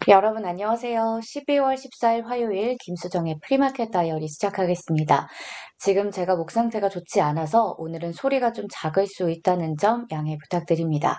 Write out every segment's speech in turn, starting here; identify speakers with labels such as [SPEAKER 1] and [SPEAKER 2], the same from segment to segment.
[SPEAKER 1] 여러분 안녕하세요. 12월 14일 화요일 김수정의 프리마켓 다이어리 시작하겠습니다. 지금 제가 목 상태가 좋지 않아서 오늘은 소리가 좀 작을 수 있다는 점 양해 부탁드립니다.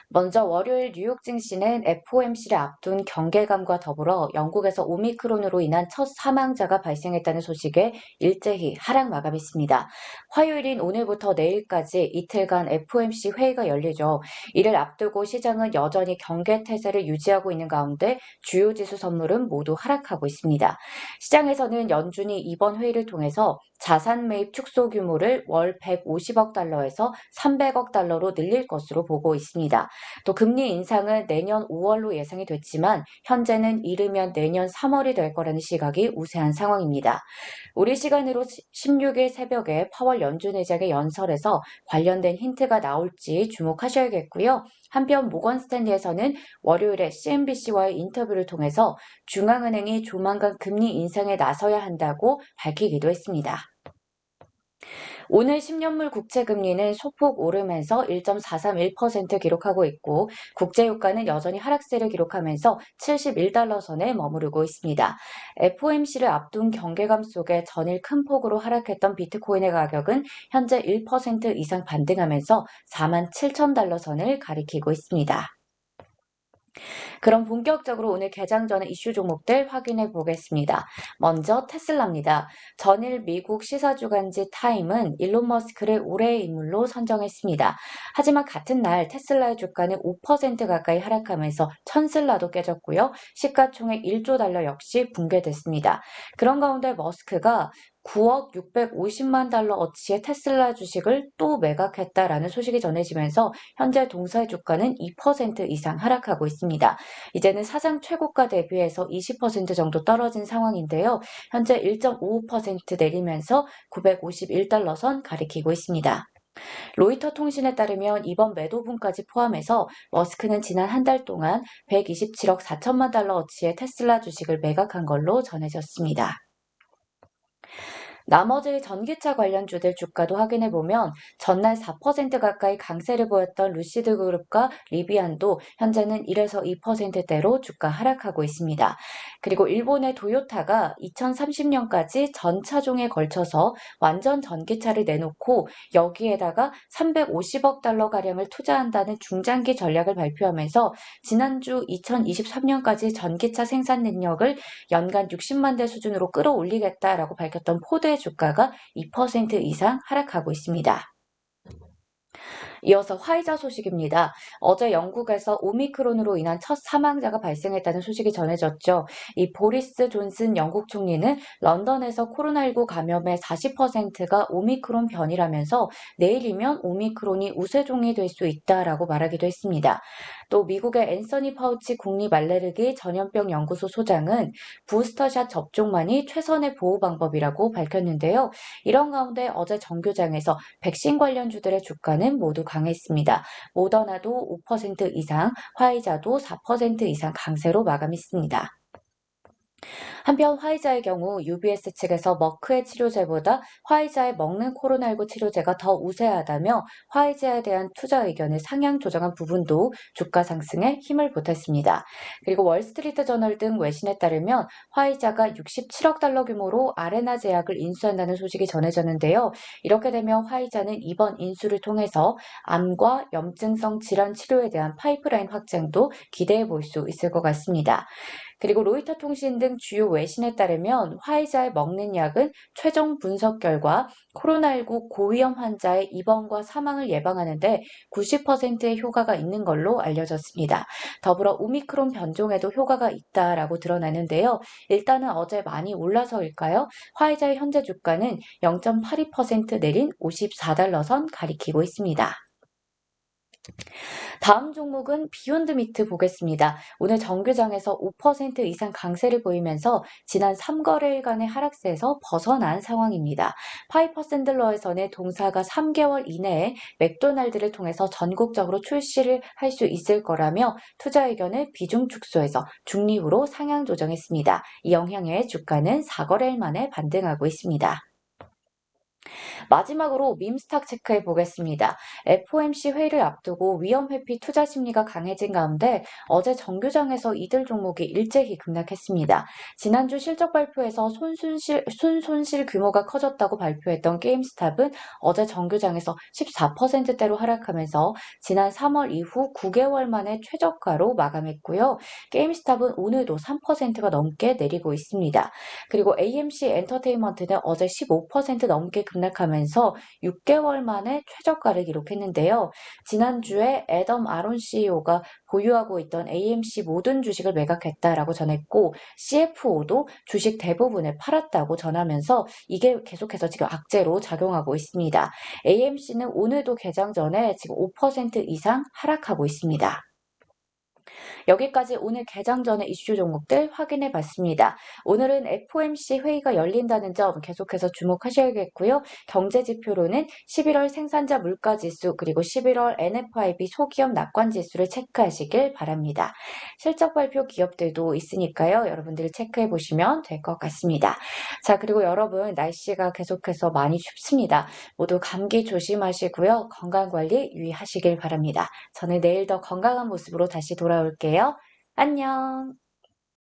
[SPEAKER 1] 먼저 월요일 뉴욕 증시는 FOMC를 앞둔 경계감과 더불어 영국에서 오미크론으로 인한 첫 사망자가 발생했다는 소식에 일제히 하락 마감했습니다. 화요일인 오늘부터 내일까지 이틀간 FOMC 회의가 열리죠. 이를 앞두고 시장은 여전히 경계 태세를 유지하고 있는 가운데 주요 지수 선물은 모두 하락하고 있습니다. 시장에서는 연준이 이번 회의를 통해서 자산 매입 축소 규모를 월 150억 달러에서 300억 달러로 늘릴 것으로 보고 있습니다. 또 금리 인상은 내년 5월로 예상이 됐지만 현재는 이르면 내년 3월이 될 거라는 시각이 우세한 상황입니다. 우리 시간으로 16일 새벽에 파월 연준 의장의 연설에서 관련된 힌트가 나올지 주목하셔야겠고요. 한편 모건 스탠리에서는 월요일에 CNBC와의 인터뷰를 통해서 중앙은행이 조만간 금리 인상에 나서야 한다고 밝히기도 했습니다. 오늘 10년물 국채 금리는 소폭 오르면서 1.431% 기록하고 있고 국제유가는 여전히 하락세를 기록하면서 71달러 선에 머무르고 있습니다. FOMC를 앞둔 경계감 속에 전일 큰 폭으로 하락했던 비트코인의 가격은 현재 1% 이상 반등하면서 4만 7천 달러 선을 가리키고 있습니다. 그럼 본격적으로 오늘 개장 전에 이슈 종목들 확인해 보겠습니다. 먼저 테슬라입니다. 전일 미국 시사주간지 타임은 일론 머스크를 올해의 인물로 선정했습니다. 하지만 같은 날 테슬라의 주가는 5% 가까이 하락하면서 천슬라도 깨졌고요. 시가총액 1조 달러 역시 붕괴됐습니다. 그런 가운데 머스크가 9억 650만 달러 어치의 테슬라 주식을 또 매각했다라는 소식이 전해지면서 현재 동사의 주가는 2% 이상 하락하고 있습니다. 이제는 사상 최고가 대비해서 20% 정도 떨어진 상황인데요. 현재 1.55% 내리면서 951달러 선 가리키고 있습니다. 로이터 통신에 따르면 이번 매도분까지 포함해서 머스크는 지난 한 달 동안 127억 4천만 달러 어치의 테슬라 주식을 매각한 걸로 전해졌습니다. 나머지 전기차 관련주들 주가도 확인해보면 전날 4% 가까이 강세를 보였던 루시드 그룹과 리비안도 현재는 1에서 2%대로 주가 하락하고 있습니다. 그리고 일본의 도요타가 2030년까지 전 차종에 걸쳐서 완전 전기차를 내놓고 여기에다가 350억 달러 가량을 투자한다는 중장기 전략을 발표하면서 지난주 2023년까지 전기차 생산 능력을 연간 60만 대 수준으로 끌어올리겠다라고 밝혔던 포드의 주가가 2% 이상 하락하고 있습니다. 이어서 화이자 소식입니다. 어제 영국에서 오미크론으로 인한 첫 사망자가 발생했다는 소식이 전해졌죠. 이 보리스 존슨 영국 총리는 런던에서 코로나19 감염의 40%가 오미크론 변이라면서 내일이면 오미크론이 우세종이 될 수 있다라고 말하기도 했습니다. 또 미국의 앤서니 파우치 국립 알레르기 전염병 연구소 소장은 부스터샷 접종만이 최선의 보호 방법이라고 밝혔는데요. 이런 가운데 어제 정교장에서 백신 관련주들의 주가는 모두 강했습니다. 모더나도 5% 이상, 화이자도 4% 이상 강세로 마감했습니다. 한편 화이자의 경우 UBS 측에서 머크의 치료제보다 화이자의 먹는 코로나19 치료제가 더 우세하다며 화이자에 대한 투자 의견을 상향 조정한 부분도 주가 상승에 힘을 보탰습니다. 그리고 월스트리트 저널 등 외신에 따르면 화이자가 67억 달러 규모로 아레나 제약을 인수한다는 소식이 전해졌는데요. 이렇게 되면 화이자는 이번 인수를 통해서 암과 염증성 질환 치료에 대한 파이프라인 확장도 기대해 볼 수 있을 것 같습니다. 그리고 로이터 통신 등 주요 외신에 따르면 화이자에 먹는 약은 최종 분석 결과 코로나19 고위험 환자의 입원과 사망을 예방하는 데 90%의 효과가 있는 걸로 알려졌습니다. 더불어 오미크론 변종에도 효과가 있다라고 드러나는데요. 일단은 어제 많이 올라서일까요? 화이자의 현재 주가는 0.82% 내린 54달러 선 가리키고 있습니다. 다음 종목은 비욘드 미트 보겠습니다. 오늘 정규장에서 5% 이상 강세를 보이면서 지난 3거래일간의 하락세에서 벗어난 상황입니다. 파이퍼 샌들러에서는 동사가 3개월 이내에 맥도날드를 통해서 전국적으로 출시를 할 수 있을 거라며 투자 의견을 비중 축소해서 중립으로 상향 조정했습니다. 이 영향에 주가는 4거래일 만에 반등하고 있습니다. 마지막으로 밈스탁 체크해 보겠습니다. FOMC 회의를 앞두고 위험 회피 투자 심리가 강해진 가운데 어제 정규장에서 이들 종목이 일제히 급락했습니다. 지난주 실적 발표에서 순손실 규모가 커졌다고 발표했던 게임스탑은 어제 정규장에서 14%대로 하락하면서 지난 3월 이후 9개월 만에 최저가로 마감했고요. 게임스탑은 오늘도 3%가 넘게 내리고 있습니다. 그리고 AMC 엔터테인먼트는 어제 15% 넘게 급락하면서 6개월 만에 최저가를 기록했는데요. 지난주에 애덤 아론 CEO가 보유하고 있던 AMC 모든 주식을 매각했다라고 전했고 CFO도 주식 대부분을 팔았다고 전하면서 이게 계속해서 지금 악재로 작용하고 있습니다. AMC는 오늘도 개장 전에 지금 5% 이상 하락하고 있습니다. 여기까지 오늘 개장 전의 이슈 종목들 확인해 봤습니다. 오늘은 FOMC 회의가 열린다는 점 계속해서 주목하셔야겠고요. 경제 지표로는 11월 생산자 물가 지수 그리고 11월 NFIB 소기업 낙관 지수를 체크하시길 바랍니다. 실적 발표 기업들도 있으니까요. 여러분들 체크해 보시면 될 것 같습니다. 자, 그리고 여러분 날씨가 계속해서 많이 춥습니다. 모두 감기 조심하시고요. 건강 관리 유의하시길 바랍니다. 저는 내일 더 건강한 모습으로 다시 돌아올게요. 안녕.